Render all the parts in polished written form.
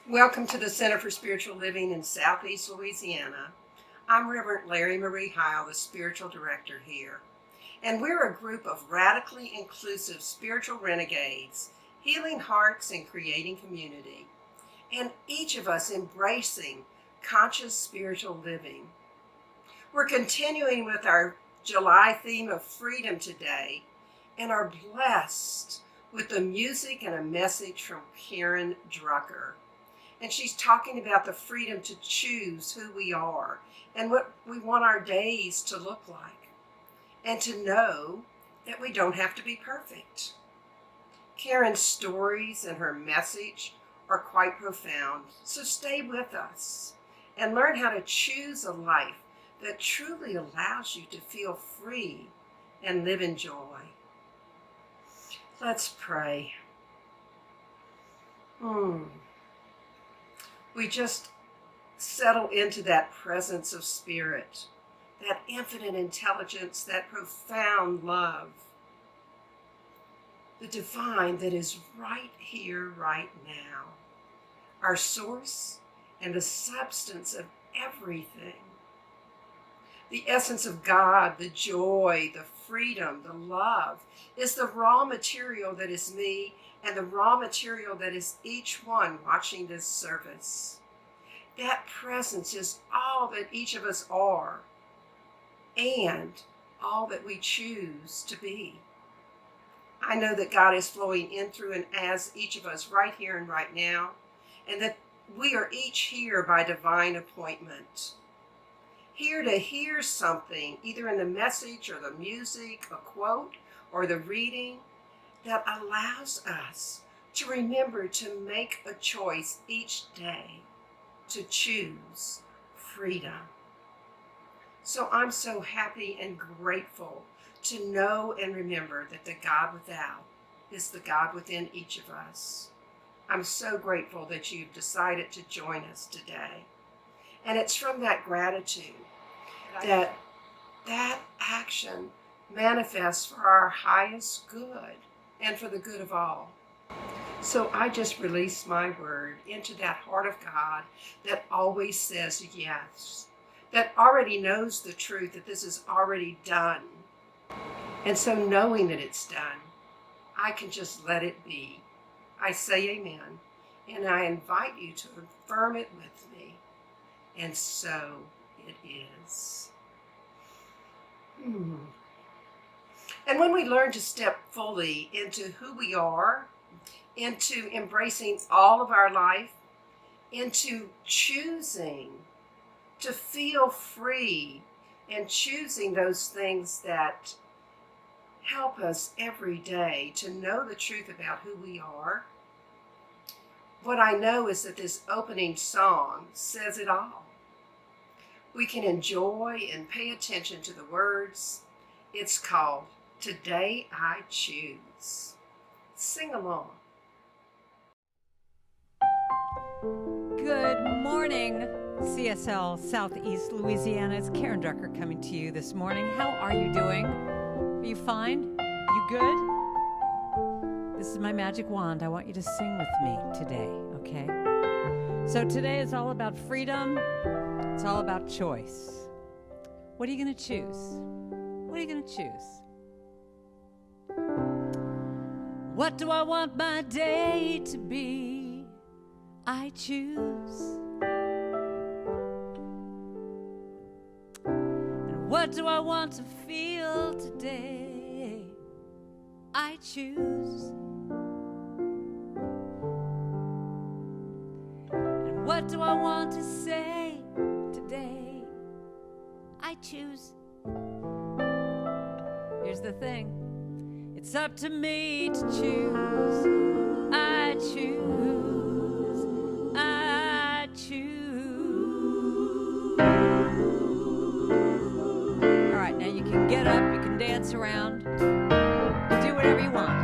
Welcome to the Center for Spiritual Living in Southeast Louisiana. I'm Reverend Larrye-Marie, the Spiritual Director here. And we're a group of radically inclusive spiritual renegades, healing hearts and creating community. And each of us embracing conscious spiritual living. We're continuing with our July theme of freedom today and are blessed with the music and a message from Karen Drucker. And she's talking about the freedom to choose who we are and what we want our days to look like, and to know that we don't have to be perfect. Karen's stories and her message are quite profound, so stay with us and learn how to choose a life that truly allows you to feel free and live in joy. Let's pray. We just settle into that presence of spirit, that infinite intelligence, that profound love, the divine that is right here, right now, our source and the substance of everything. The essence of God, the joy, the freedom, the love is the raw material that is me and the raw material that is each one watching this service. That presence is all that each of us are and all that we choose to be. I know that God is flowing in through and as each of us right here and right now, and that we are each here by divine appointment. Here to hear something, either in the message or the music, a quote, or the reading, that allows us to remember to make a choice each day to choose freedom. So I'm so happy and grateful to know and remember that the God without is the God within each of us. I'm so grateful that you've decided to join us today. And it's from that gratitude that action manifests for our highest good and for the good of all. So I just release my word into that heart of God that always says yes, that already knows the truth, that this is already done. And so knowing that it's done, I can just let it be. I say amen, and I invite you to affirm it with me. And so it is. And when we learn to step fully into who we are, into embracing all of our life, into choosing to feel free and choosing those things that help us every day to know the truth about who we are, what I know is that this opening song says it all. We can enjoy and pay attention to the words. It's called Today I Choose. Sing along. Good morning, CSL Southeast Louisiana. It's Karen Drucker coming to you this morning. How are you doing? Are you fine? You good? This is my magic wand. I want you to sing with me today, okay? So today is all about freedom. It's all about choice. What are you going to choose? What are you going to choose? What do I want my day to be? I choose. And what do I want to feel today? I choose. And what do I want to say today? I choose. Here's the thing. It's up to me to choose. I choose. I choose. All right, now you can get up, you can dance around, do whatever you want.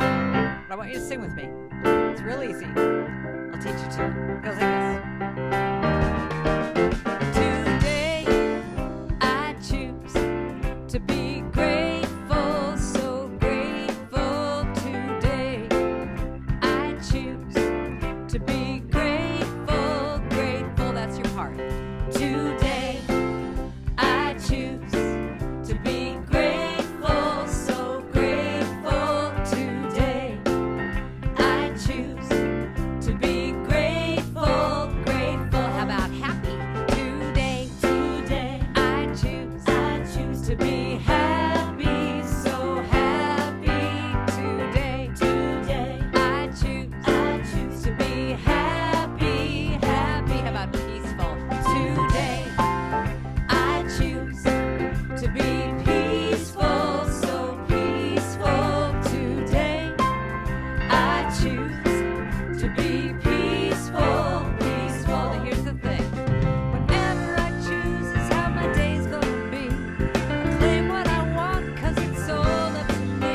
But I want you to sing with me. It's real easy. I'll teach you to. It goes like this. Today, I choose to be grateful, so grateful. Today, I choose to be grateful. Bless your heart. Today I choose to be grateful, so grateful. Today I choose to be grateful, grateful. How about happy? Today I choose to be happy, so happy. Today I I choose choose to be happy, happy. How about peaceful? Today I choose to be peaceful, so peaceful. Today I choose to be peaceful, peaceful. Now here's the thing. Whatever I choose is how my day's gonna be. I claim what I want 'cause it's all up to me.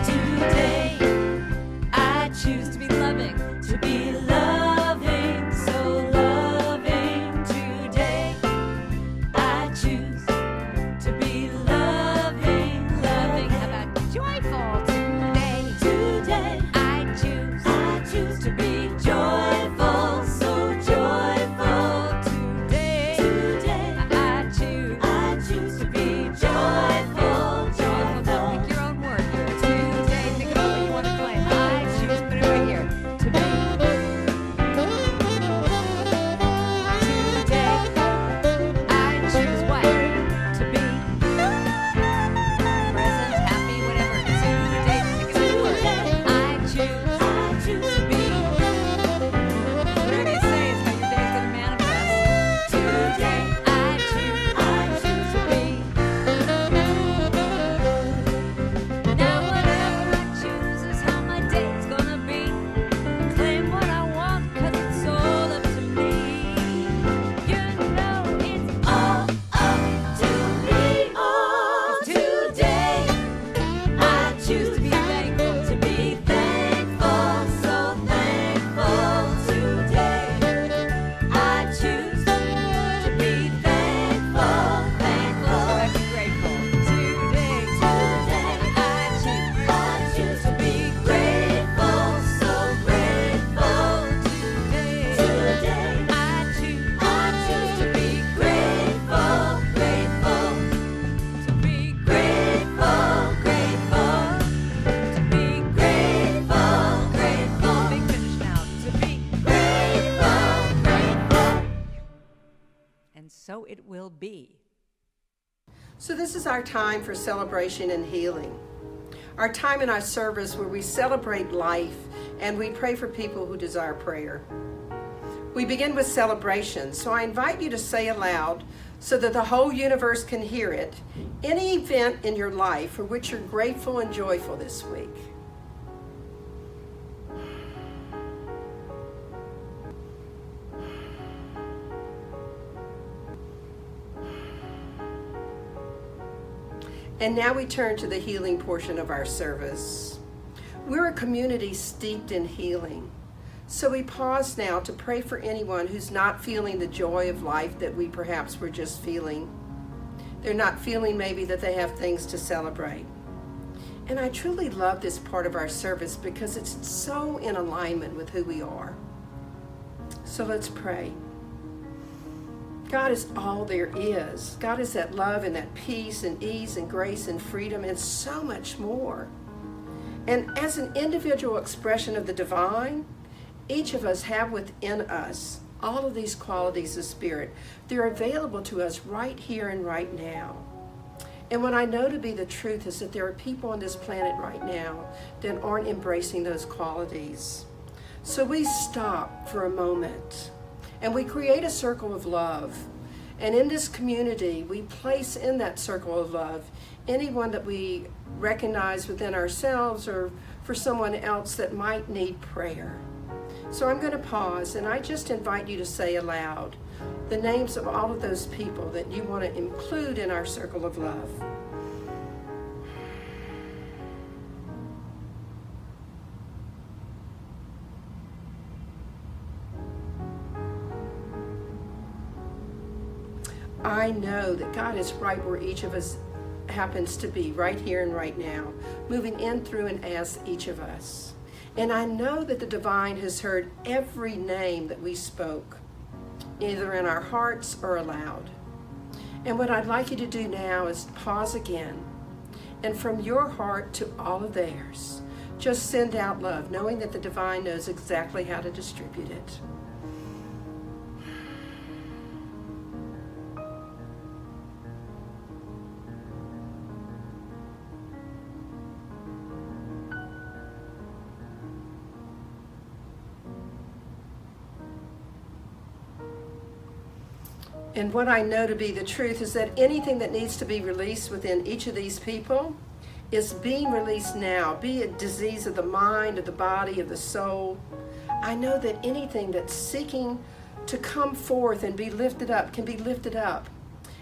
Today I choose To be loving. to be loving, so loving. Today I choose to be loving, Loving. loving. How about joyful? Today I choose to be joyful, so joyful. today I choose to be joyful, Joyful. joyful. Pick your own word here. Today, think about what you want to claim. I choose, put it right here. To be. Today, I choose what? To be present, happy, whatever. Today, pick another word. I choose to be whatever you say is how your day's gonna manifest. Today, I choose to be. Now whatever I choose is how my day's gonna be. Claim what I want 'cause it's all up to me. You know it's all up to me. Oh, today I choose to be thankful. to be thankful, so thankful. Today I choose to be thankful, thankful. I'm grateful. Today I choose to be grateful, so grateful. Today I choose to be grateful, grateful. to be Grateful, grateful. To be grateful, grateful. big finish now. To be. Grateful, grateful. And so it will be. So this is our time for celebration and healing. Our time in our service where we celebrate life and we pray for people who desire prayer. We begin with celebration, so I invite you to say aloud so that the whole universe can hear it, any event in your life for which you're grateful and joyful this week. And now we turn to the healing portion of our service. We're a community steeped in healing. So we pause now to pray for anyone who's not feeling the joy of life that we perhaps were just feeling. They're not feeling maybe that they have things to celebrate. And I truly love this part of our service because it's so in alignment with who we are. So let's pray. God is all there is. God is that love and that peace and ease and grace and freedom and so much more. And as an individual expression of the divine, each of us have within us all of these qualities of spirit. They're available to us right here and right now. And what I know to be the truth is that there are people on this planet right now that aren't embracing those qualities. So we stop for a moment and we create a circle of love. And in this community, we place in that circle of love anyone that we recognize within ourselves or for someone else that might need prayer. So I'm going to pause and I just invite you to say aloud the names of all of those people that you want to include in our circle of love. I know that God is right where each of us happens to be, right here and right now, moving in, through, and as each of us. And I know that the divine has heard every name that we spoke, either in our hearts or aloud. And what I'd like you to do now is pause again, and from your heart to all of theirs, just send out love, knowing that the divine knows exactly how to distribute it. And what I know to be the truth is that anything that needs to be released within each of these people is being released now, be it disease of the mind, of the body, of the soul. I know that anything that's seeking to come forth and be lifted up can be lifted up.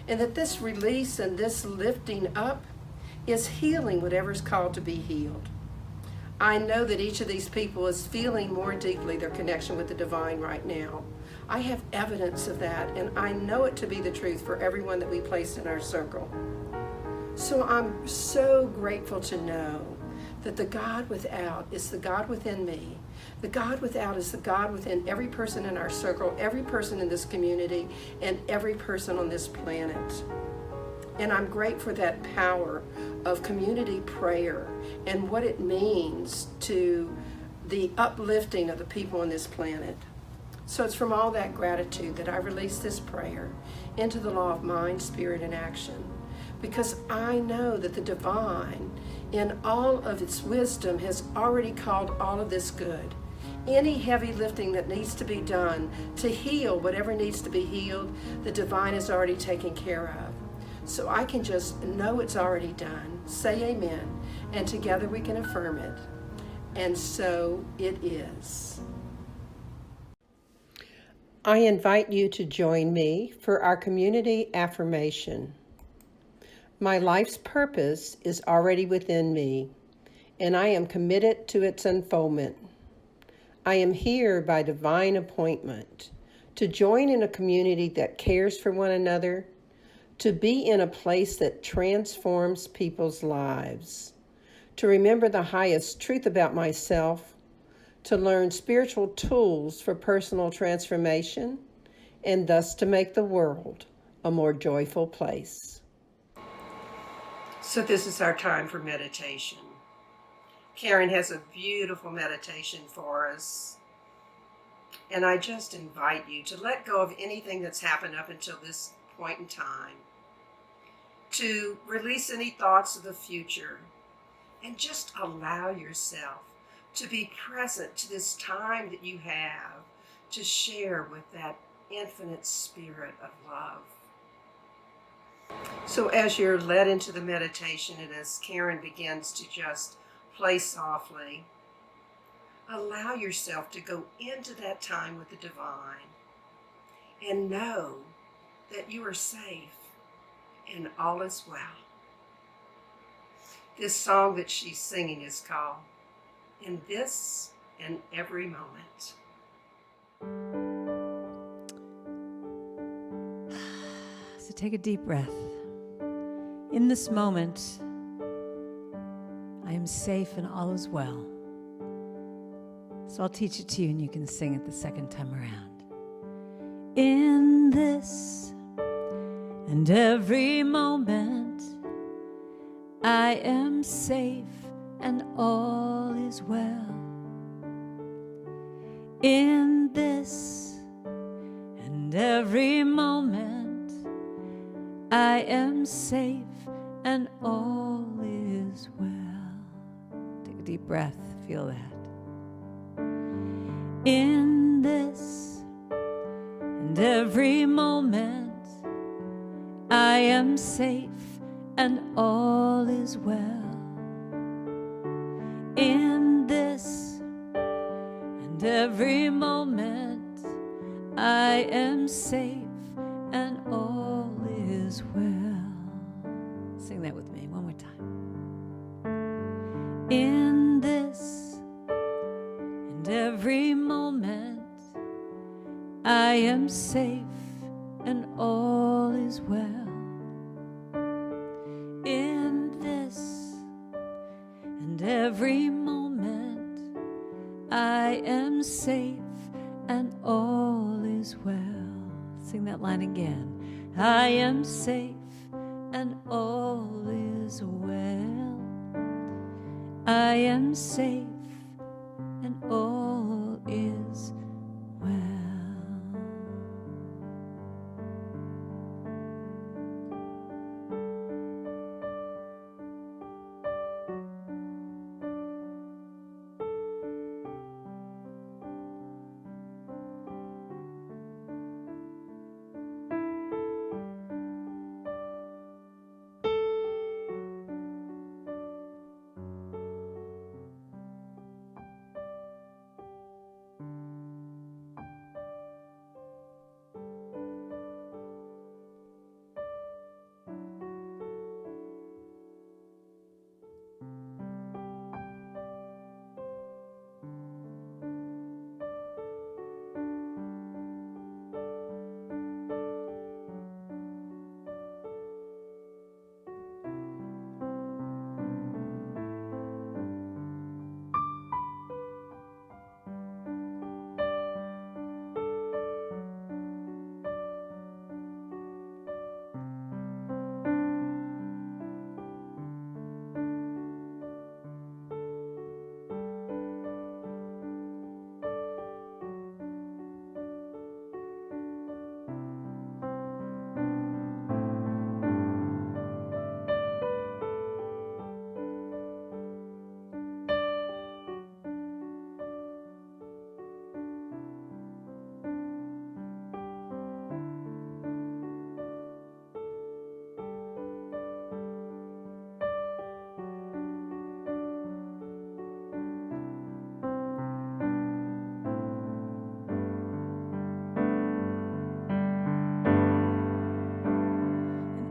And that this release and this lifting up is healing whatever's called to be healed. I know that each of these people is feeling more deeply their connection with the divine right now. I have evidence of that, and I know it to be the truth for everyone that we place in our circle. So I'm so grateful to know that the God without is the God within me. The God without is the God within every person in our circle, every person in this community, and every person on this planet. And I'm grateful for that power of community prayer and what it means to the uplifting of the people on this planet. So it's from all that gratitude that I release this prayer into the law of mind, spirit, and action. Because I know that the divine, in all of its wisdom, has already called all of this good. Any heavy lifting that needs to be done to heal whatever needs to be healed, the divine has already taken care of. So I can just know it's already done, say amen, and together we can affirm it. And so it is. I invite you to join me for our community affirmation. My life's purpose is already within me, and I am committed to its unfoldment. I am here by divine appointment to join in a community that cares for one another, to be in a place that transforms people's lives, to remember the highest truth about myself, to learn spiritual tools for personal transformation, and thus to make the world a more joyful place. So this is our time for meditation. Karen has a beautiful meditation for us. And I just invite you to let go of anything that's happened up until this point in time, to release any thoughts of the future, and just allow yourself to be present to this time that you have to share with that infinite spirit of love. So as you're led into the meditation, and as Karen begins to just play softly, allow yourself to go into that time with the divine and know that you are safe and all is well. This song that she's singing is called In This and Every Moment. So take a deep breath. In this moment, I am safe and all is well. So I'll teach it to you and you can sing it the second time around. In this and every moment, I am safe and all is well. In this and every moment, I am safe and all is well. Take a deep breath, feel that. In this and every moment, I am safe and all is well. In this and every moment, I am safe and all is well. Sing that with me one more time. In this and every moment, I am safe and all is well. In this and every moment, I am safe and all is well. Sing that line again. I am safe and all is well. I am safe and all is well.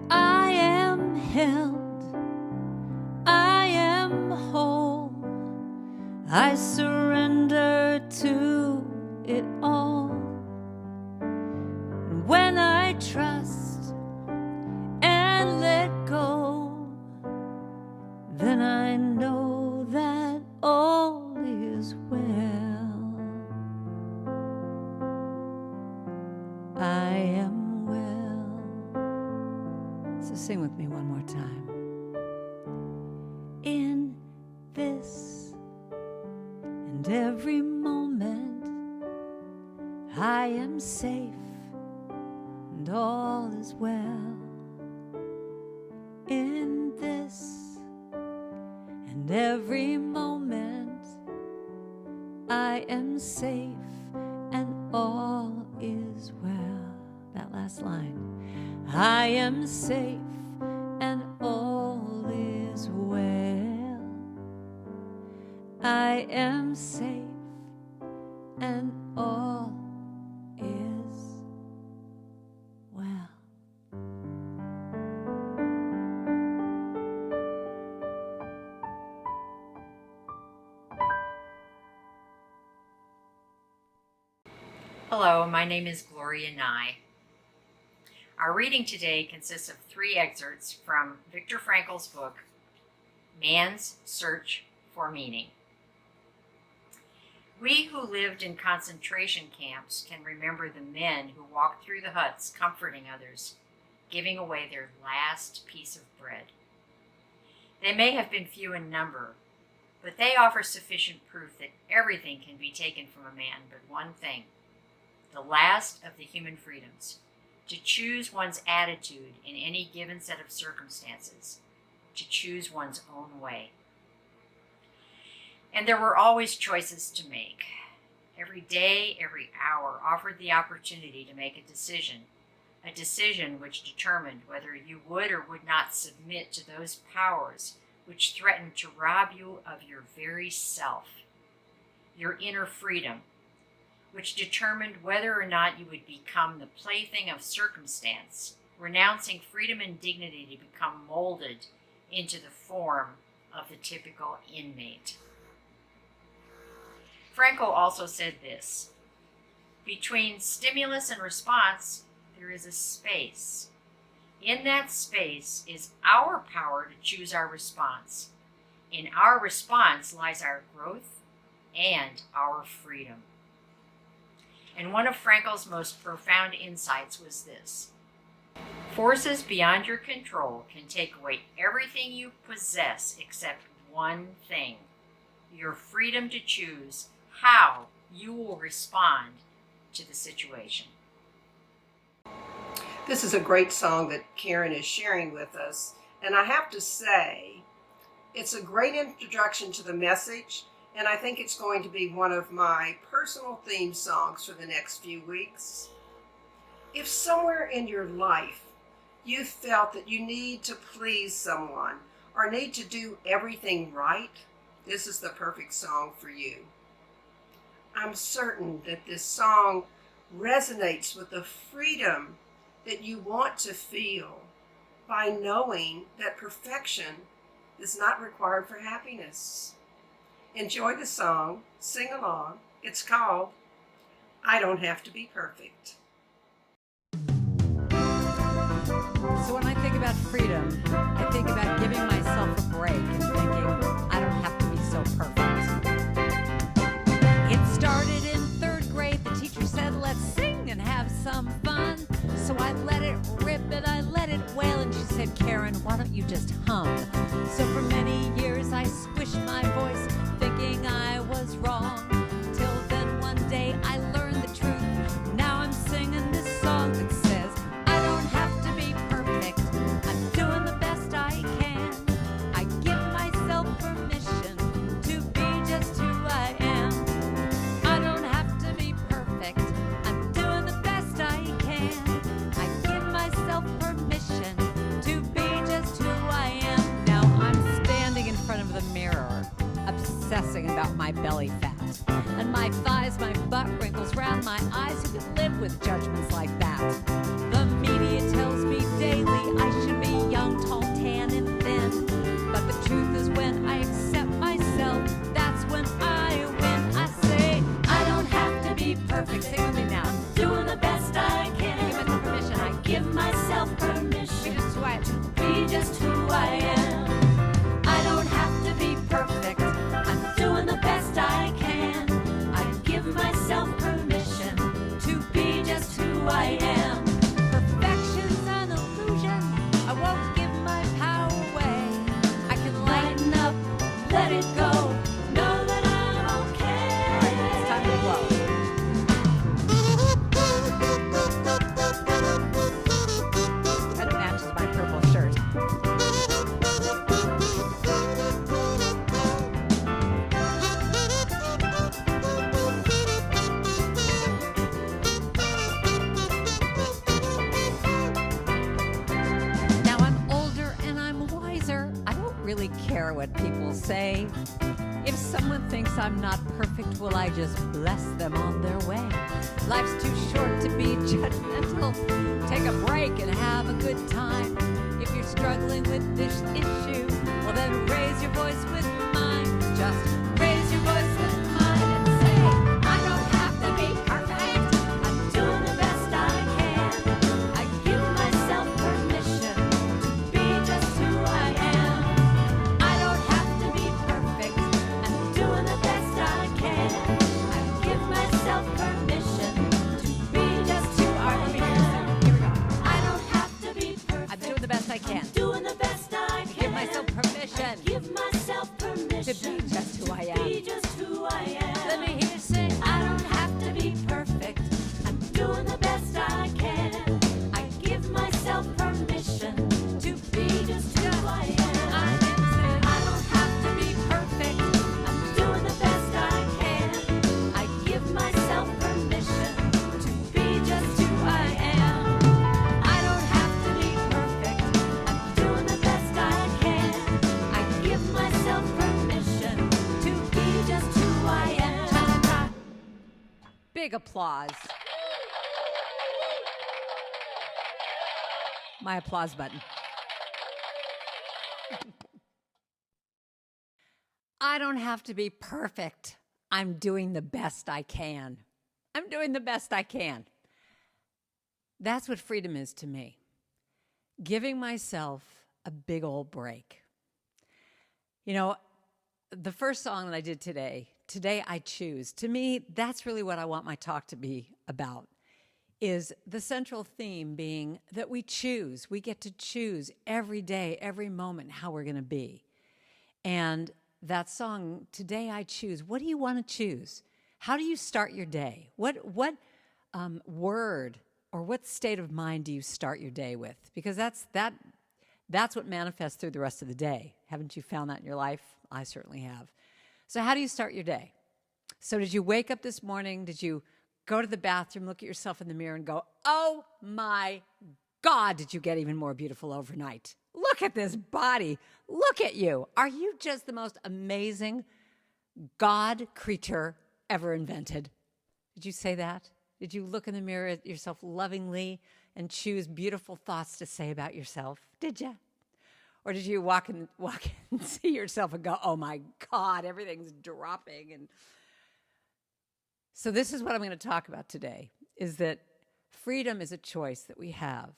I am held, I am whole, I surrender to it all. And when I trust and let go, then I know that all is well. I am well. So sing with me one more time. In this and every moment, I am safe and all is well. In this and every moment, I am safe and all is well. That last line. I am safe and all is well. I am safe and all is well. Hello, my name is Larrye-Marie. Our reading today consists of 3 excerpts from Viktor Frankl's book, Man's Search for Meaning. We who lived in concentration camps can remember the men who walked through the huts comforting others, giving away their last piece of bread. They may have been few in number, but they offer sufficient proof that everything can be taken from a man but one thing, the last of the human freedoms, to choose one's attitude in any given set of circumstances, to choose one's own way. And there were always choices to make. Every day, every hour offered the opportunity to make a decision which determined whether you would or would not submit to those powers which threatened to rob you of your very self, your inner freedom, which determined whether or not you would become the plaything of circumstance, renouncing freedom and dignity to become molded into the form of the typical inmate. Frankl also said this: between stimulus and response, there is a space. In that space is our power to choose our response. In our response lies our growth and our freedom. And one of Frankl's most profound insights was this: forces beyond your control can take away everything you possess except one thing: your freedom to choose how you will respond to the situation. This is a great song that Karen is sharing with us. And I have to say, it's a great introduction to the message. And I think it's going to be one of my personal theme songs for the next few weeks. If somewhere in your life you felt that you need to please someone or need to do everything right, this is the perfect song for you. I'm certain that this song resonates with the freedom that you want to feel by knowing that perfection is not required for happiness. Enjoy the song, sing along. It's called I Don't Have to Be Perfect. So when I think about freedom, I think about giving myself a break and thinking, I don't have to be so perfect. It started in 3rd grade. The teacher said, let's sing and have some fun. So I let it rip and I let it wail. And she said, Karen, why don't you just hum? So for many years I squished my voice, thinking I was wrong. Till then one day I learned the truth. Now I'm singing this song that says, I don't have to be perfect. I'm doing the best I can. I give myself permission to be just who I am. I don't have to be perfect. I'm doing the best I can. I give myself permission to be just who I am. Now I'm standing in front of the mirror, obsessing about my belly fat and my thighs, my butt wrinkles round my eyes. Who could live with judgments like that? The media tells me daily I should be young, tall, tan, and thin. But the truth is, when I accept myself, that's when I win. I say, I don't have to be perfect. Sing with me now. I'm doing the best I can. Give myself permission. I give myself permission. Be just who I am. I don't have to be perfect. I'm doing the best I can. I give myself permission to be just who I am. Perfection's an illusion. I won't give my power away. I can lighten up, let it go, know that I'm okay. All right, it's time to blow. And it matches my purple shirt. Now I'm older and I'm wiser. I don't really care what people say. If someone thinks I'm not perfect, will I just bless them on their way? Life's too short to be judgmental. Take a break and have a good time. If you're struggling with this issue, well then raise your voice with mine. Just raise your voice with mine and say, I don't have to be perfect. I'm doing the best I can. I give myself permission to be just who I am. I don't have to be perfect. I'm doing the best I can. I give myself permission to be just who I am. Here we go. I don't have to be perfect. I'm doing the best I can. Doing the best I can. Give myself permission Give myself permission to be just who I am. be just who I am. Let me hear you sing. I don't have to be perfect. I'm doing the best I can. I give myself permission to be just who I am. I don't have to be perfect. I'm doing the best I can. I give myself permission to be just who I am. I don't have to be perfect. I'm doing the best I can. I give myself permission to be just who I am. Big applause. My applause button. I don't have to be perfect. I'm doing the best I can. I'm doing the best I can. That's what freedom is to me. Giving myself a big old break. You know, the first song that I did today today I choose. To me, that's really what I want my talk to be about, is the central theme being that we choose. We get to choose every day, every moment, how we're going to be. And that song, Today I Choose, what do you want to choose? How do you start your day? What word or what state of mind do you start your day with? Because that's what manifests through the rest of the day. Haven't you found that in your life? I certainly have. So how do you start your day? So did you wake up this morning? Did you go to the bathroom, look at yourself in the mirror and go, oh my God, did you get even more beautiful overnight? Look at this body. Look at you. Are you just the most amazing God creature ever invented? Did you say that? Did you look in the mirror at yourself lovingly and choose beautiful thoughts to say about yourself? Did you? Or did you walk and see yourself and go, oh my God, everything's dropping? And so this is what I'm going to talk about today, is that freedom is a choice that we have.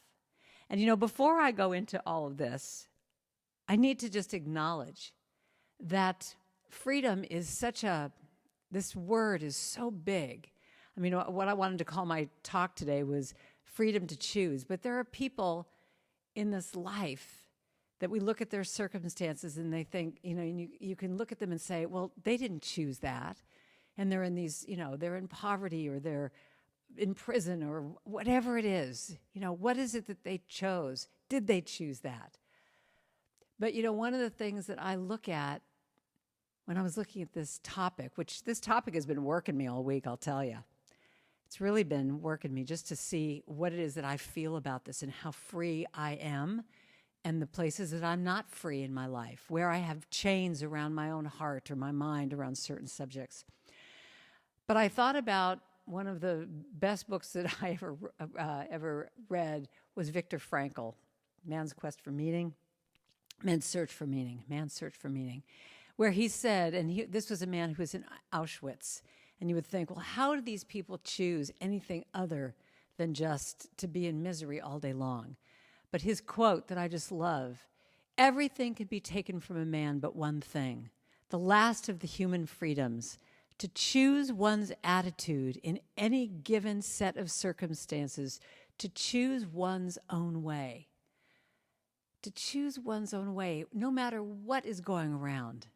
And, you know, before I go into all of this, I need to just acknowledge that freedom is this word is so big. I mean, what I wanted to call my talk today was freedom to choose. But there are people in this life that we look at their circumstances and they think, you know, and you can look at them and say, well, they didn't choose that. And they're in these, you know, they're in poverty or they're in prison or whatever it is. You know, what is it that they chose? Did they choose that? But, you know, one of the things that I look at when I was looking at this topic, which this topic has been working me all week, I'll tell you. It's really been working me just to see what it is that I feel about this and how free I am and the places that I'm not free in my life, where I have chains around my own heart or my mind around certain subjects. But I thought about one of the best books that I ever read was Viktor Frankl, Man's Quest for Meaning, Man's Search for Meaning, where he said, and this was a man who was in Auschwitz, and you would think, well, how do these people choose anything other than just to be in misery all day long? But his quote that I just love, everything can be taken from a man but one thing, the last of the human freedoms, to choose one's attitude in any given set of circumstances, to choose one's own way. To choose one's own way, no matter what is going around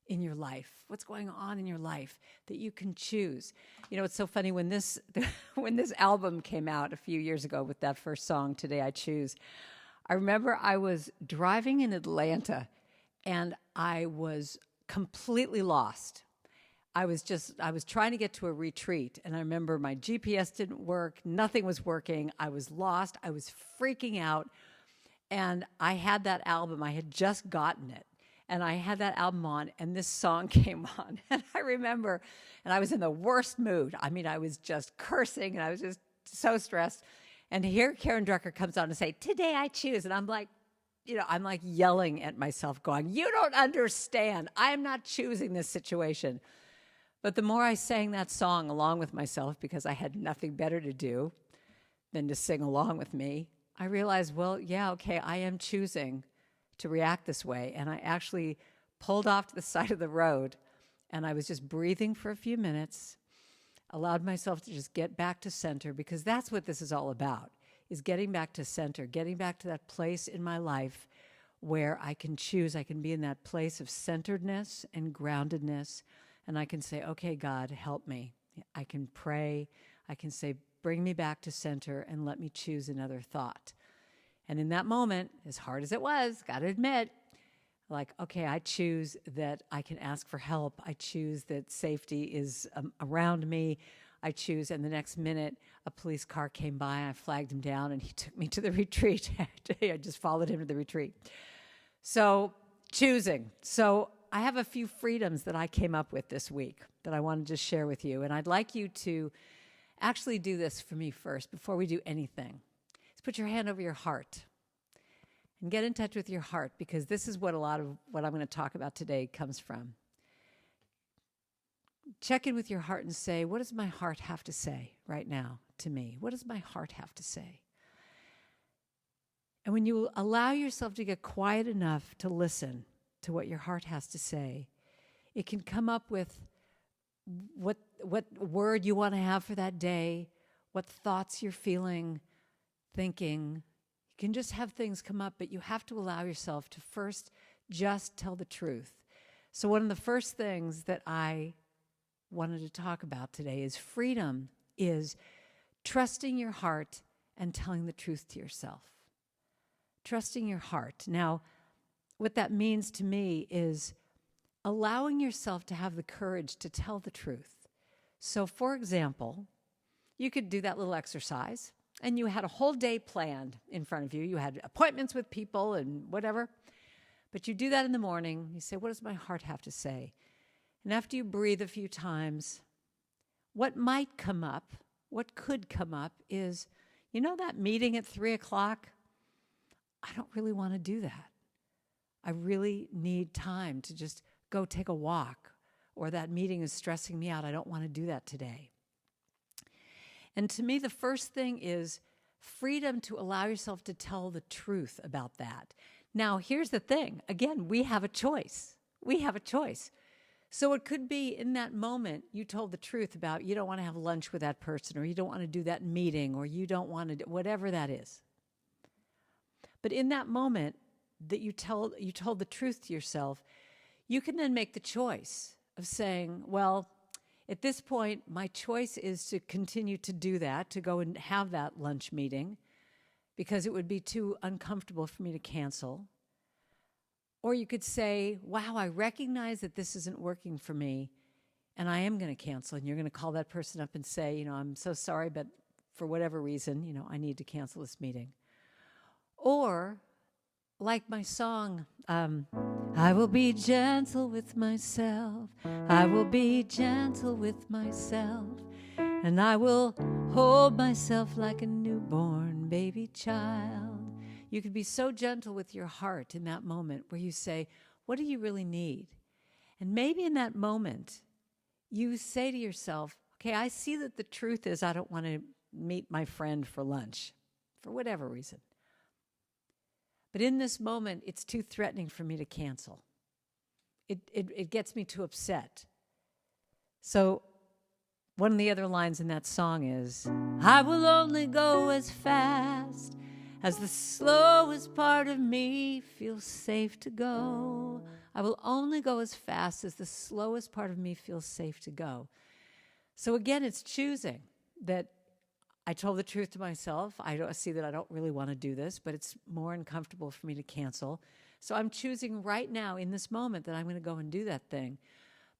in your life, what's going on in your life, that you can choose. You know, it's so funny, when this album came out a few years ago with that first song, Today I Choose, I remember I was driving in Atlanta and I was completely lost. I was trying to get to a retreat, and I remember my GPS didn't work, nothing was working, I was lost, I was freaking out, and I had that album, I had just gotten it, and I had that album on, and this song came on, and I remember, and I was in the worst mood. I mean, I was just cursing, and I was just so stressed, and here Karen Drucker comes on and say, Today I Choose, and I'm like, you know, I'm like yelling at myself, going, you don't understand, I am not choosing this situation. But the more I sang that song along with myself, because I had nothing better to do than to sing along with me, I realized, well, yeah, okay, I am choosing to react this way. And I actually pulled off to the side of the road, and I was just breathing for a few minutes, allowed myself to just get back to center, because that's what this is all about, is getting back to center, getting back to that place in my life where I can choose, I can be in that place of centeredness and groundedness. And I can say, okay, God, help me. I can pray. I can say, bring me back to center and let me choose another thought. And in that moment, as hard as it was, got to admit, like, okay, I choose that I can ask for help. I choose that safety is around me. I choose, and the next minute, a police car came by, I flagged him down, and he took me to the retreat. I just followed him to the retreat. So, choosing. So, I have a few freedoms that I came up with this week that I wanted to share with you. And I'd like you to actually do this for me first before we do anything. Just put your hand over your heart and get in touch with your heart, because this is what a lot of what I'm going to talk about today comes from. Check in with your heart and say, what does my heart have to say right now to me? What does my heart have to say? And when you allow yourself to get quiet enough to listen to what your heart has to say, it can come up with what word you want to have for that day, what thoughts you're feeling, thinking. You can just have things come up, but you have to allow yourself to first just tell the truth. So one of the first things that I wanted to talk about today is freedom is trusting your heart and telling the truth to yourself. Trusting your heart. Now, what that means to me is allowing yourself to have the courage to tell the truth. So, for example, you could do that little exercise, and you had a whole day planned in front of you. You had appointments with people and whatever. But you do that in the morning. You say, what does my heart have to say? And after you breathe a few times, what might come up, what could come up is, you know that meeting at 3 o'clock? I don't really want to do that. I really need time to just go take a walk, or that meeting is stressing me out. I don't want to do that today. And to me, the first thing is freedom to allow yourself to tell the truth about that. Now, here's the thing. Again, we have a choice. We have a choice. So it could be in that moment you told the truth about you don't want to have lunch with that person, or you don't want to do that meeting, or you don't want to do whatever that is. But in that moment that you told the truth to yourself, you can then make the choice of saying, well, at this point, my choice is to continue to do that, to go and have that lunch meeting, because it would be too uncomfortable for me to cancel. Or you could say, wow, I recognize that this isn't working for me, and I am going to cancel. And you're going to call that person up and say, I'm so sorry, but for whatever reason, I need to cancel this meeting. Or, like my song, I will be gentle with myself. I will be gentle with myself. And I will hold myself like a newborn baby child. You could be so gentle with your heart in that moment where you say, what do you really need? And maybe in that moment, you say to yourself, okay, I see that the truth is I don't want to meet my friend for lunch, for whatever reason. But in this moment, it's too threatening for me to cancel. It gets me too upset. So one of the other lines in that song is, I will only go as fast as the slowest part of me feels safe to go. I will only go as fast as the slowest part of me feels safe to go. So again, it's choosing that I told the truth to myself. I see that I don't really want to do this, but it's more uncomfortable for me to cancel. So I'm choosing right now in this moment that I'm going to go and do that thing.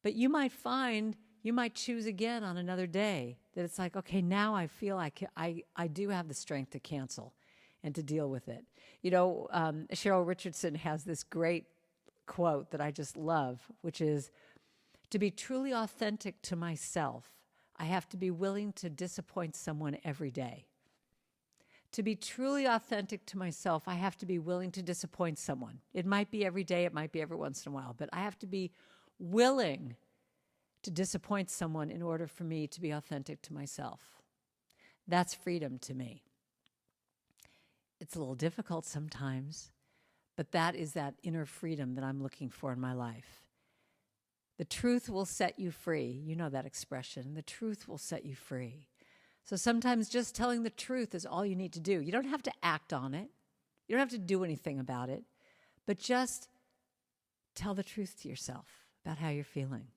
But you might find, you might choose again on another day that it's like, okay, now I feel I do have the strength to cancel and to deal with it. Cheryl Richardson has this great quote that I just love, which is, to be truly authentic to myself, I have to be willing to disappoint someone every day. To be truly authentic to myself, I have to be willing to disappoint someone. It might be every day, it might be every once in a while, but I have to be willing to disappoint someone in order for me to be authentic to myself. That's freedom to me. It's a little difficult sometimes, but that is that inner freedom that I'm looking for in my life. The truth will set you free. You know that expression. The truth will set you free. So sometimes just telling the truth is all you need to do. You don't have to act on it. You don't have to do anything about it. But just tell the truth to yourself about how you're feeling.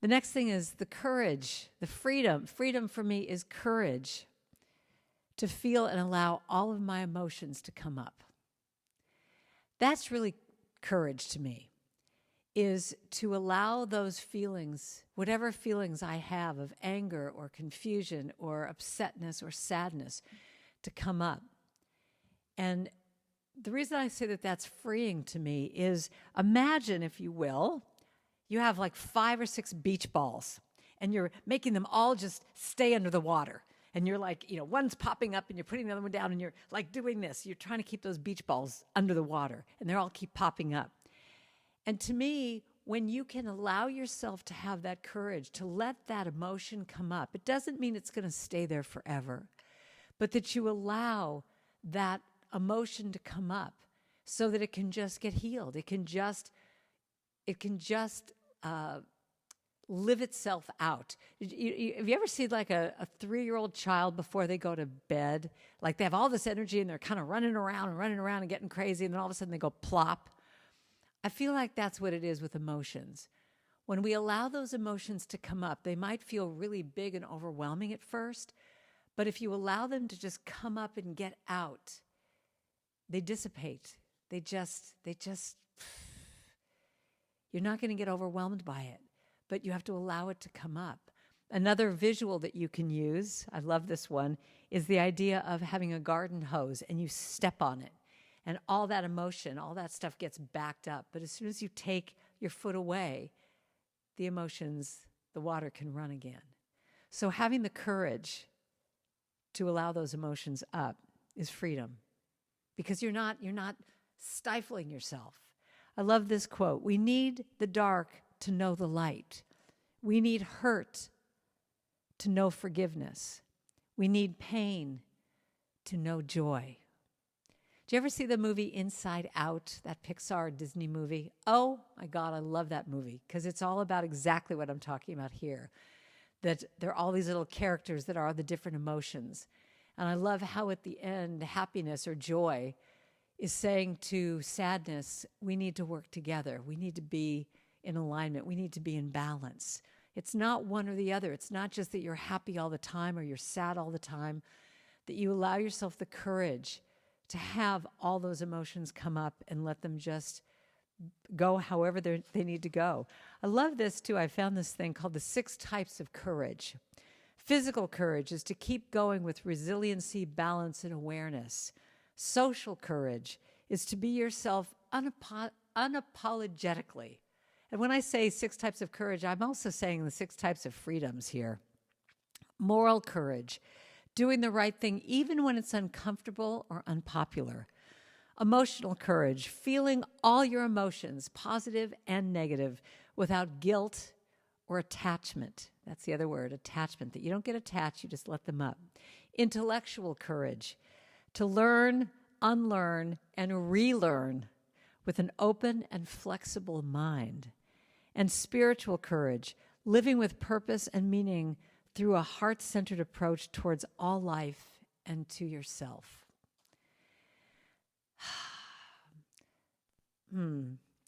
The next thing is the courage, the freedom. Freedom for me is courage to feel and allow all of my emotions to come up. That's really courage to me, is to allow those feelings, whatever feelings I have of anger or confusion or upsetness or sadness, to come up. And the reason I say that that's freeing to me is, imagine, if you will, you have like 5 or 6 beach balls and you're making them all just stay under the water. And you're like, one's popping up and you're putting the other one down and you're like doing this. You're trying to keep those beach balls under the water and they all keep popping up. And to me, when you can allow yourself to have that courage, to let that emotion come up, it doesn't mean it's going to stay there forever, but that you allow that emotion to come up so that it can just get healed. It can just live itself out. Have you ever seen like a 3-year-old child before they go to bed? Like they have all this energy and they're kind of running around and getting crazy, and then all of a sudden they go plop. I feel like that's what it is with emotions. When we allow those emotions to come up, they might feel really big and overwhelming at first, but if you allow them to just come up and get out, they dissipate. They just, you're not going to get overwhelmed by it, but you have to allow it to come up. Another visual that you can use, I love this one, is the idea of having a garden hose and you step on it. And all that emotion, all that stuff gets backed up. But as soon as you take your foot away, the emotions, the water can run again. So having the courage to allow those emotions up is freedom, because you're not stifling yourself. I love this quote. We need the dark to know the light. We need hurt to know forgiveness. We need pain to know joy. Did you ever see the movie Inside Out, that Pixar Disney movie? Oh my God, I love that movie because it's all about exactly what I'm talking about here. That there are all these little characters that are the different emotions. And I love how at the end, happiness or joy is saying to sadness, we need to work together. We need to be in alignment. We need to be in balance. It's not one or the other. It's not just that you're happy all the time or you're sad all the time, that you allow yourself the courage to have all those emotions come up and let them just go however they need to go. I love this too. I found this thing called the 6 types of courage. Physical courage is to keep going with resiliency, balance, and awareness. Social courage is to be yourself unapologetically. And when I say 6 types of courage, I'm also saying the 6 types of freedoms here. Moral courage, doing the right thing even when it's uncomfortable or unpopular. Emotional courage, feeling all your emotions, positive and negative, without guilt or attachment. That's the other word, attachment, that you don't get attached, you just let them up. Intellectual courage, to learn, unlearn, and relearn with an open and flexible mind. And spiritual courage, living with purpose and meaning through a heart-centered approach towards all life and to yourself.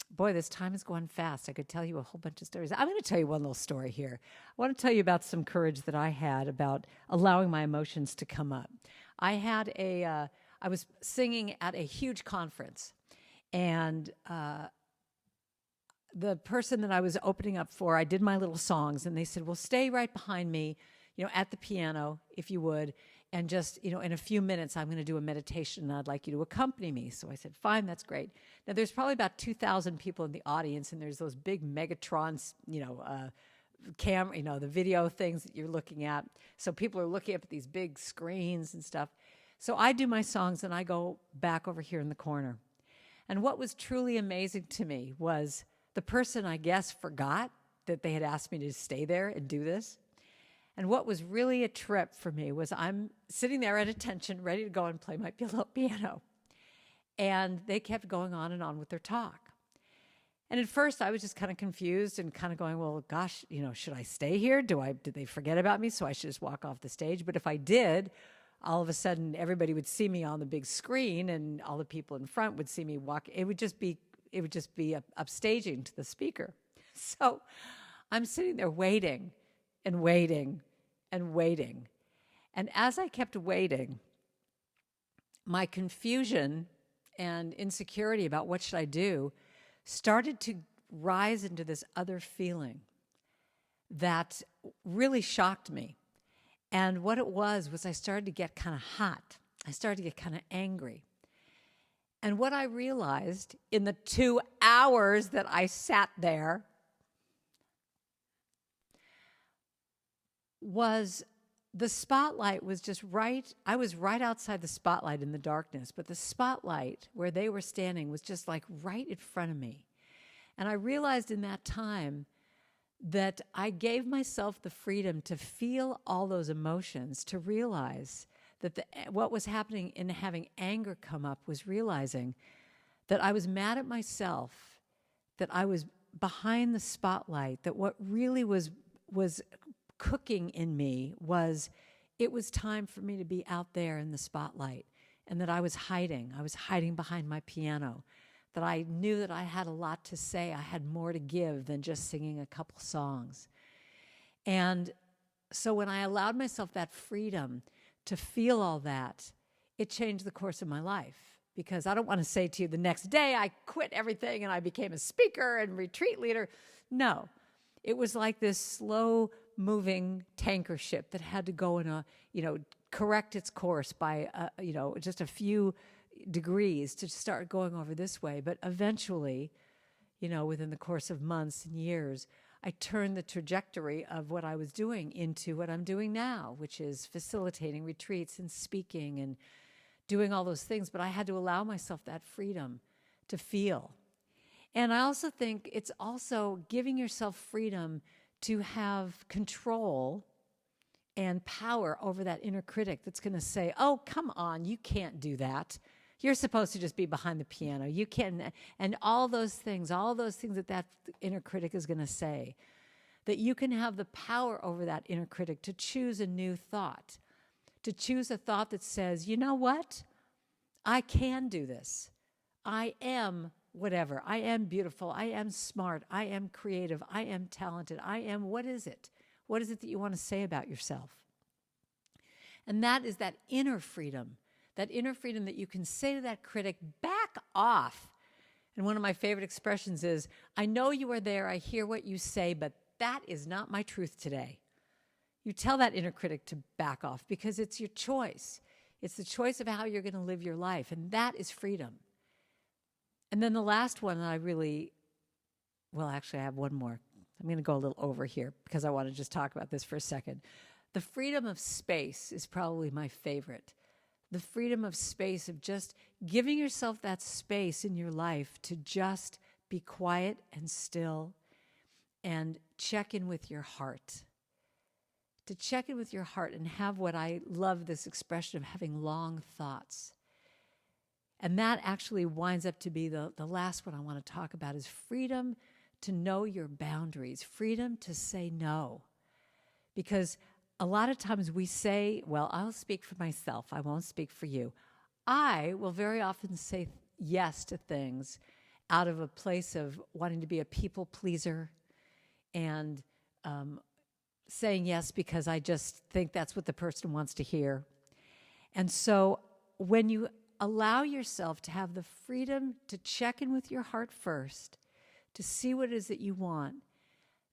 Boy, this time is going fast. I could tell you a whole bunch of stories. I'm going to tell you one little story here. I want to tell you about some courage that I had about allowing my emotions to come up. I was singing at a huge conference, and the person that I was opening up for, I did my little songs, and they said, well, stay right behind me, at the piano, if you would, and just, in a few minutes, I'm going to do a meditation, and I'd like you to accompany me. So I said, fine, that's great. Now, there's probably about 2,000 people in the audience, and there's those big Megatrons, camera, the video things that you're looking at. So people are looking up at these big screens and stuff. So I do my songs, and I go back over here in the corner. And what was truly amazing to me was the person, I guess, forgot that they had asked me to stay there and do this. And what was really a trip for me was I'm sitting there at attention, ready to go and play my piano. And they kept going on and on with their talk. And at first I was just kind of confused and kind of going, well, gosh, should I stay here? Did they forget about me? So I should just walk off the stage. But if I did, all of a sudden everybody would see me on the big screen and all the people in front would see me walk. It would just be upstaging to the speaker. So I'm sitting there waiting and waiting and waiting. And as I kept waiting, my confusion and insecurity about what should I do started to rise into this other feeling that really shocked me. And what it was I started to get kind of hot. I started to get kind of angry. And what I realized in the 2 hours that I sat there was the spotlight was just right. I was right outside the spotlight in the darkness, but the spotlight where they were standing was just like right in front of me. And I realized in that time that I gave myself the freedom to feel all those emotions, to realize that what was happening in having anger come up was realizing that I was mad at myself, that I was behind the spotlight, that what really was cooking in me was it was time for me to be out there in the spotlight, and that I was hiding. I was hiding behind my piano, that I knew that I had a lot to say. I had more to give than just singing a couple songs. And so when I allowed myself that freedom to feel all that, it changed the course of my life. Because I don't want to say to you the next day I quit everything and I became a speaker and retreat leader. No, it was like this slow moving tanker ship that had to go in a, correct its course by, just a few degrees to start going over this way. But eventually, within the course of months and years, I turned the trajectory of what I was doing into what I'm doing now, which is facilitating retreats and speaking and doing all those things. But I had to allow myself that freedom to feel. And I also think it's also giving yourself freedom to have control and power over that inner critic that's going to say, oh, come on, you can't do that. You're supposed to just be behind the piano. You can, and all those things that inner critic is going to say, that you can have the power over that inner critic to choose a new thought, to choose a thought that says, you know what? I can do this. I am whatever. I am beautiful. I am smart. I am creative. I am talented. I am, what is it? What is it that you want to say about yourself? And that is that inner freedom that you can say to that critic, back off. And one of my favorite expressions is, I know you are there, I hear what you say, but that is not my truth today. You tell that inner critic to back off because it's your choice. It's the choice of how you're going to live your life, and that is freedom. And then the last one that I have one more. I'm going to go a little over here because I want to just talk about this for a second. The freedom of space is probably my favorite. The freedom of space, of just giving yourself that space in your life to just be quiet and still and check in with your heart. To check in with your heart and have what I love this expression of having long thoughts. And that actually winds up to be the last one I want to talk about is freedom to know your boundaries, freedom to say no. Because a lot of times we say, well, I'll speak for myself. I won't speak for you. I will very often say yes to things out of a place of wanting to be a people pleaser and saying yes because I just think that's what the person wants to hear. And so when you allow yourself to have the freedom to check in with your heart first, to see what it is that you want,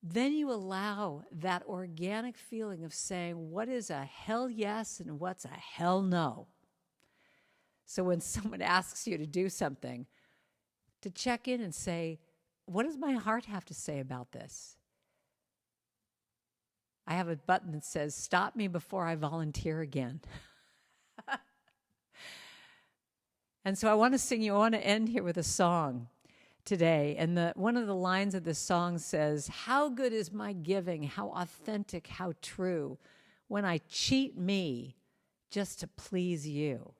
then you allow that organic feeling of saying what is a hell yes and what's a hell no. So when someone asks you to do something, to check in and say, what does my heart have to say about this? I have a button that says, stop me before I volunteer again. And so I want to end here with a song today. And one of the lines of the song says, how good is my giving, how authentic, how true, when I cheat me just to please you.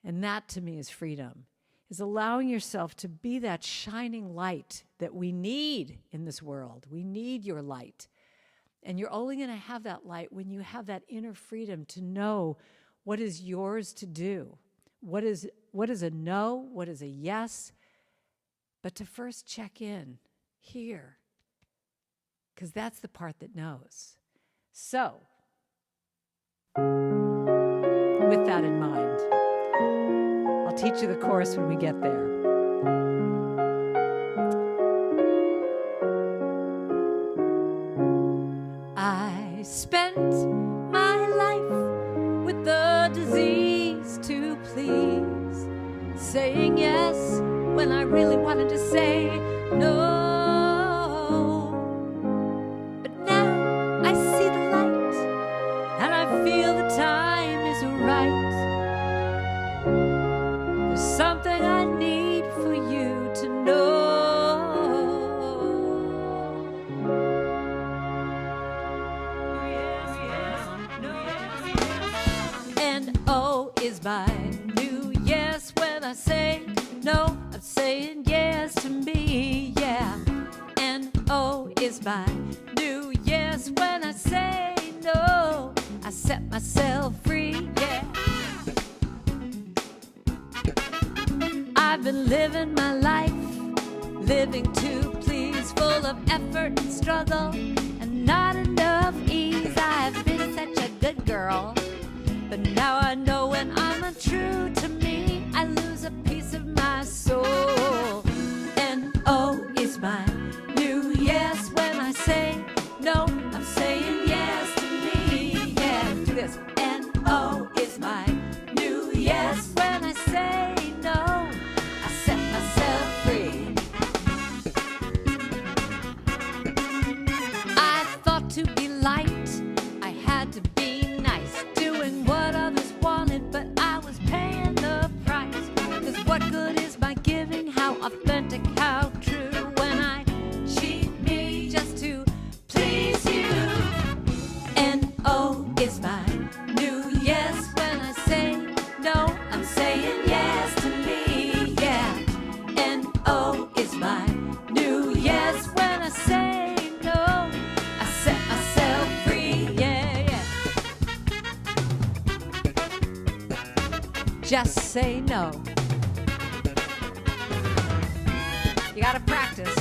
And that to me is freedom, is allowing yourself to be that shining light that we need in this world. We need your light. And you're only going to have that light when you have that inner freedom to know what is yours to do. What is a no? What is a yes? But to first check in here, because that's the part that knows. So, with that in mind, I'll teach you the chorus when we get there. I spent my life with the disease to please, saying yes when I really wanted to say no. But now I see the light, and I feel the time is right. There's something I need for you to know. And oh, is my new yes when I say no, I'm saying yes to me, yeah. is my new yes. When I say no, I set myself free, yeah. I've been living my life, living to please, full of effort and struggle and not enough ease. I've been such a good girl, but now I know when I'm untrue to me, I lose a piece of my soul. N-O is my new yes. When I say no, I'm saying yes to me, yeah. Do this. N-O is my new yes. When I say no, I set myself free. I thought to be liked, I had to be nice, doing what others wanted, but I was paying the price. 'Cause what good is my giving? How authentic, how true, when I cheat me just to please you. N-O is my new yes. When I say no, I'm saying yes to me, yeah. N-O is my new yes. When I say no, I set myself free, yeah, yeah. Just say no. You gotta practice.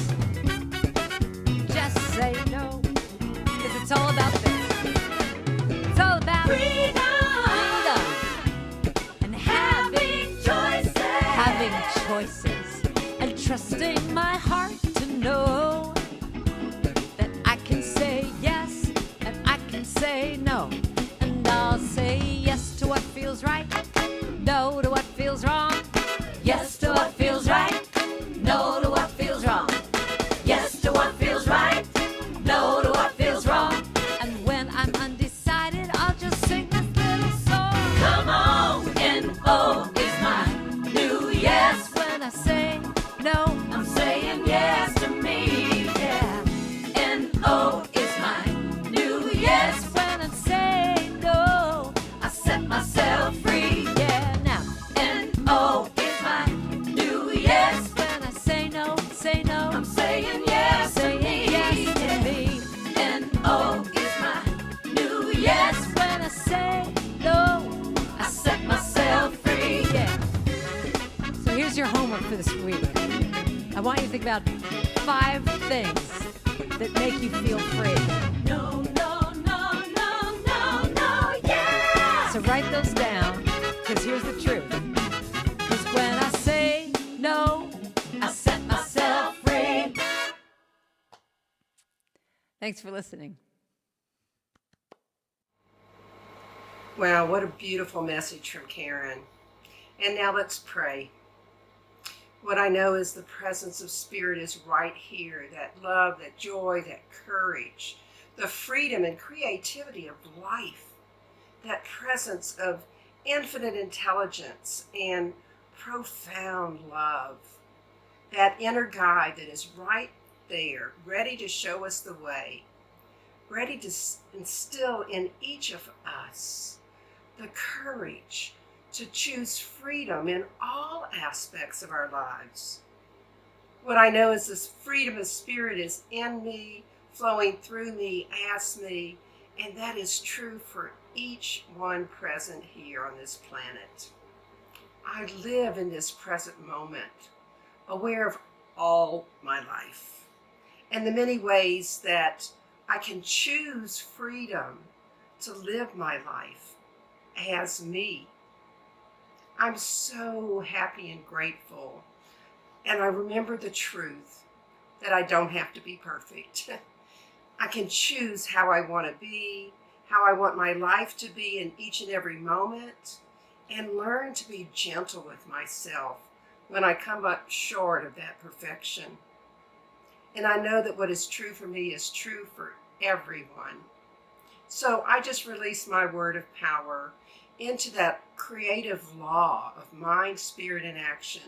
Just say no. 'Cause it's all about this. It's all about freedom. And having choices. Having choices. And trusting my heart to know that I can say yes and I can say no. And I'll say yes to what feels right, no to what feels wrong. Yes to what feels right, no to what feels wrong. Yes to what feels right, no to what feels wrong. And when I'm undecided, I'll just sing this little song. Come on, N-O is my new yes. When I say no, I'm saying yes to me, yeah. N-O is my new yes. When I say no, I set myself free, yeah. Now, N-O is my new yes. When I say no, I'm saying yes to me, yes to me. N-O is my new yes. When I say no, I set myself free, yeah. So here's your homework for this week. I want you to think about 5 things that make you feel free. No, no, no, no, no, no, yeah! So write those down, because here's the truth. Because when I say no, I set myself free. Thanks for listening. Wow, what a beautiful message from Karen. And now let's pray. What I know is the presence of Spirit is right here. That love, that joy, that courage, the freedom and creativity of life, that presence of infinite intelligence and profound love, that inner guide that is right there, ready to show us the way, ready to instill in each of us the courage to choose freedom in all aspects of our lives. What I know is this freedom of spirit is in me, flowing through me, as me, and that is true for each one present here on this planet. I live in this present moment, aware of all my life, and the many ways that I can choose freedom to live my life as me. I'm so happy and grateful, and I remember the truth that I don't have to be perfect. I can choose how I want to be, how I want my life to be in each and every moment, and learn to be gentle with myself when I come up short of that perfection. And I know that what is true for me is true for everyone. So I just release my word of power into that creative law of mind, spirit, and action,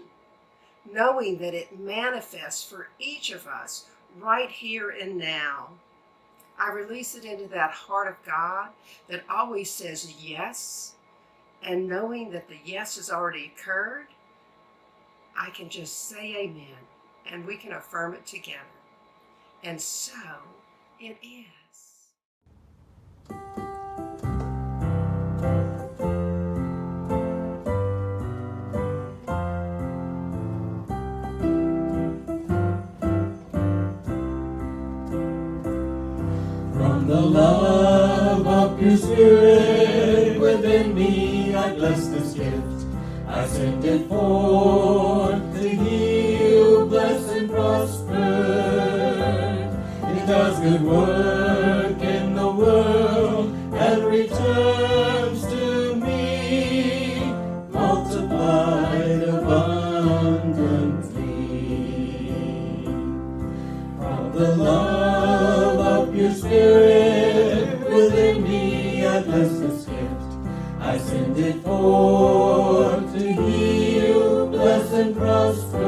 knowing that it manifests for each of us right here and now. I release it into that heart of God that always says yes, and knowing that the yes has already occurred, I can just say amen, and we can affirm it together. And so It is. From the love of your spirit within me, I bless this gift. I send it forth to heal, bless, and prosper. It does good work in the world and returns to me, multiplied abundantly. From the love of your spirit within me, I bless this gift. I send it forth to heal, bless, and prosper.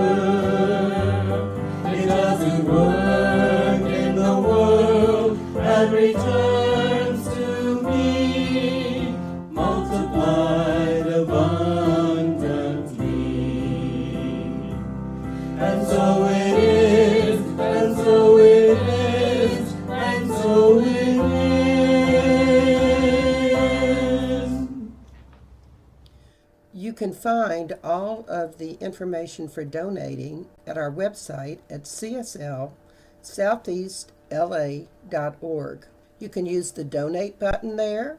It does good work in the world and returns to me, multiplied abundantly. And so it is, and so it is, and so it is. You can find all of the information for donating at our website at cslsoutheastla.org. You can use the donate button there,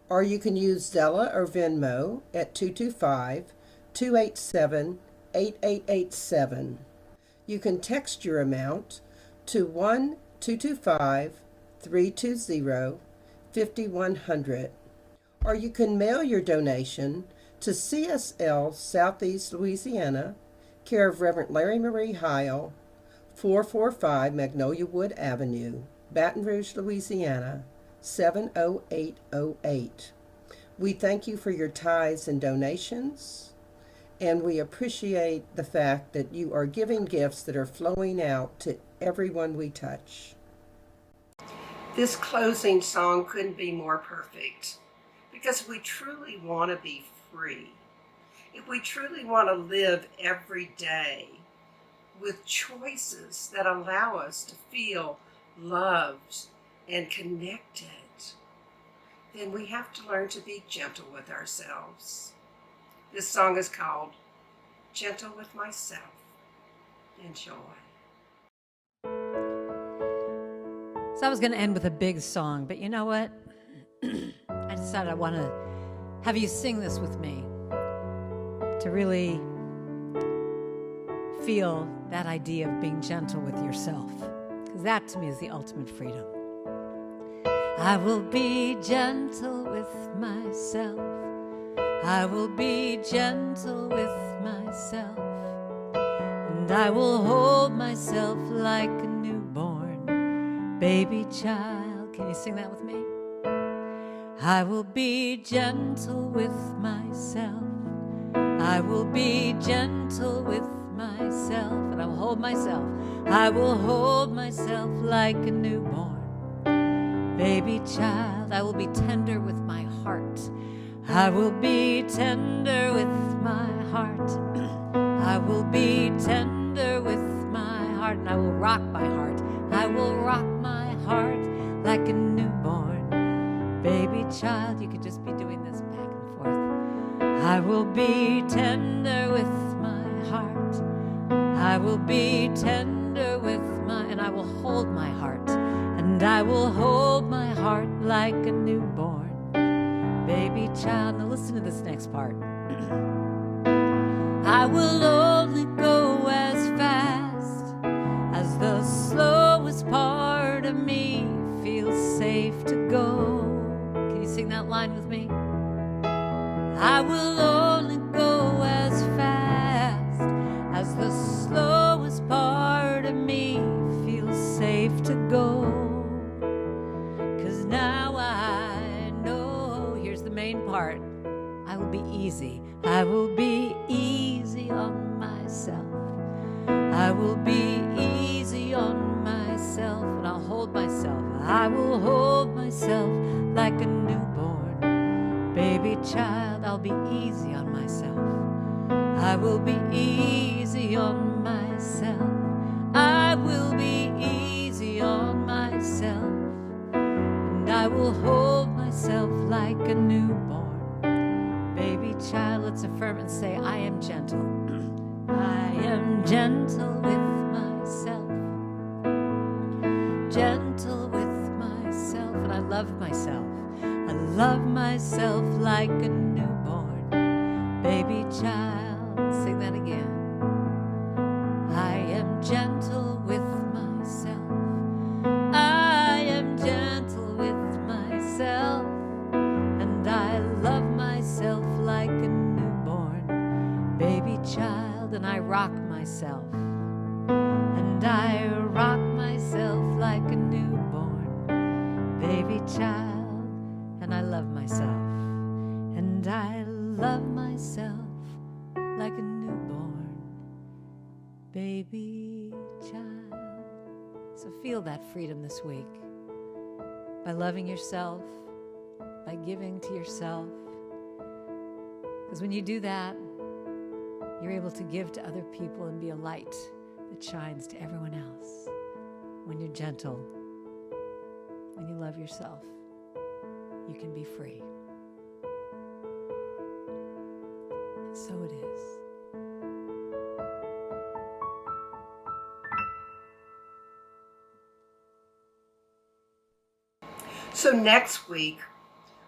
or you can use Zella or Venmo at 225-287-8887. You can text your amount to 1-225-320-5100, or you can mail your donation to CSL Southeast Louisiana, care of Reverend Larrye-Marie Heil, 445 Magnolia Wood Avenue, Baton Rouge, Louisiana, 70808. We thank you for your tithes and donations, and we appreciate the fact that you are giving gifts that are flowing out to everyone we touch. This closing song couldn't be more perfect because we truly want to be free. If we truly want to live every day with choices that allow us to feel loved and connected, then we have to learn to be gentle with ourselves. This song is called Gentle with Myself. Enjoy. So I was going to end with a big song, but you know what? I decided I want to have you sing this with me to really feel that idea of being gentle with yourself, because that to me is the ultimate freedom. I will be gentle with myself. I will be gentle with myself. And I will hold myself like a newborn baby child. Can you sing that with me? I will be gentle with myself. I will be gentle with myself. And I will hold myself. I will hold myself like a newborn baby child. I will be tender with my heart. I will be tender with my heart. I will be tender with my heart. And I will rock my heart. I will rock my heart like a newborn baby child. You could just be doing this back and forth. I will be tender with my heart. I will be tender with my, and I will hold my heart. And I will hold my heart like a newborn baby child. Now listen to this next part. I will only go as fast as the slowest part of me feels safe to go. Can you sing that line with me? I will only go as fast as the slowest part of me feels safe to go. 'Cause now I know, here's the main part, I will be easy. I will be easy on myself. I will be easy on myself, and I'll hold myself. I will hold myself like a newborn baby child. I'll be easy on myself. I will be easy on myself. I will be easy on myself. will hold myself like a newborn baby child. Let's affirm and say, I am gentle. I am gentle with myself. Gentle with myself. And I love myself. I love myself like a newborn baby child. Sing that again. I am gentle with myself. I am gentle with myself. And I love myself like a newborn baby child. And I rock myself. And I rock myself like a newborn baby child. And I love myself. And I love myself like a newborn baby child. So feel that freedom this week by loving yourself, by giving to yourself. Because when you do that, you're able to give to other people and be a light that shines to everyone else. When you're gentle, when you love yourself, you can be free. And so it is. So next week,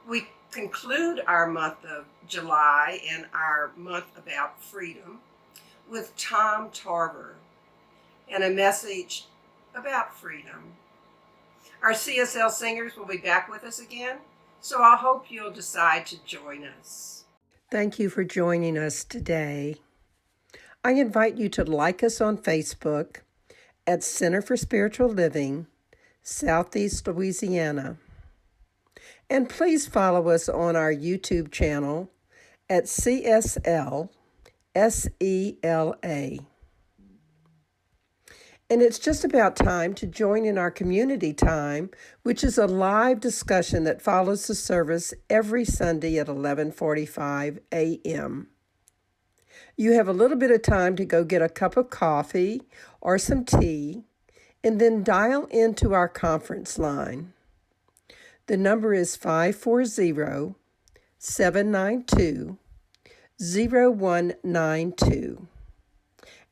we conclude our month of July and our month about freedom with Tom Tarver and a message about freedom. Our CSL singers will be back with us again, so I hope you'll decide to join us. Thank you for joining us today. I invite you to like us on Facebook at Center for Spiritual Living, Southeast Louisiana. And please follow us on our YouTube channel at CSL SELA. And it's just about time to join in our community time, which is a live discussion that follows the service every Sunday at 11:45 a.m. You have a little bit of time to go get a cup of coffee or some tea, and then dial into our conference line. The number is 540-792-0192.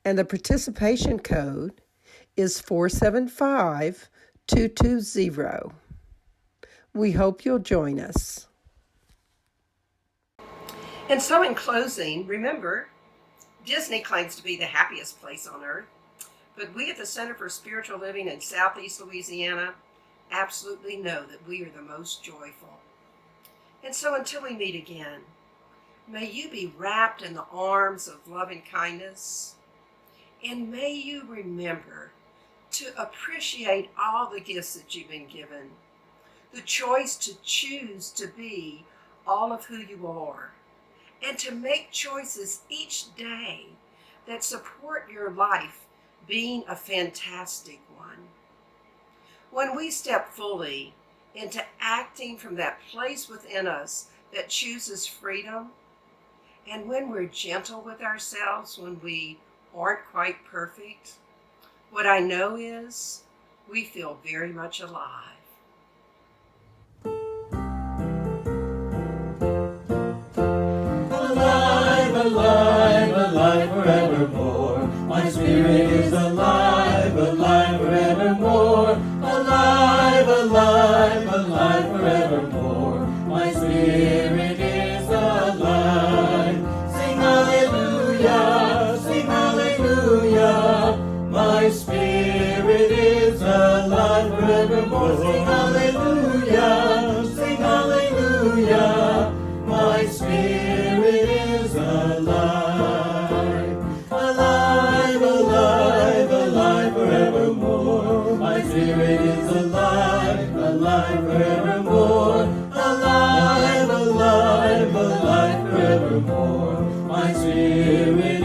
And the participation code is 475220. We hope you'll join us. And so in closing, remember, Disney claims to be the happiest place on earth, but we at the Center for Spiritual Living in Southeast Louisiana absolutely know that we are the most joyful. And so until we meet again, may you be wrapped in the arms of loving kindness, and may you remember to appreciate all the gifts that you've been given, the choice to choose to be all of who you are, and to make choices each day that support your life being a fantastic one. When we step fully into acting from that place within us that chooses freedom, and when we're gentle with ourselves when we aren't quite perfect, what I know is we feel very much alive. Alive, alive, alive forevermore. My spirit is alive, alive forevermore. Alive, alive, alive forevermore. My spirit is alive. Sing hallelujah, sing hallelujah. My spirit is alive forevermore. Sing hallelujah, sing hallelujah. My spirit is alive. Alive, alive, alive forevermore. My spirit is alive, alive forevermore. Alive, alive, alive forevermore. My spirit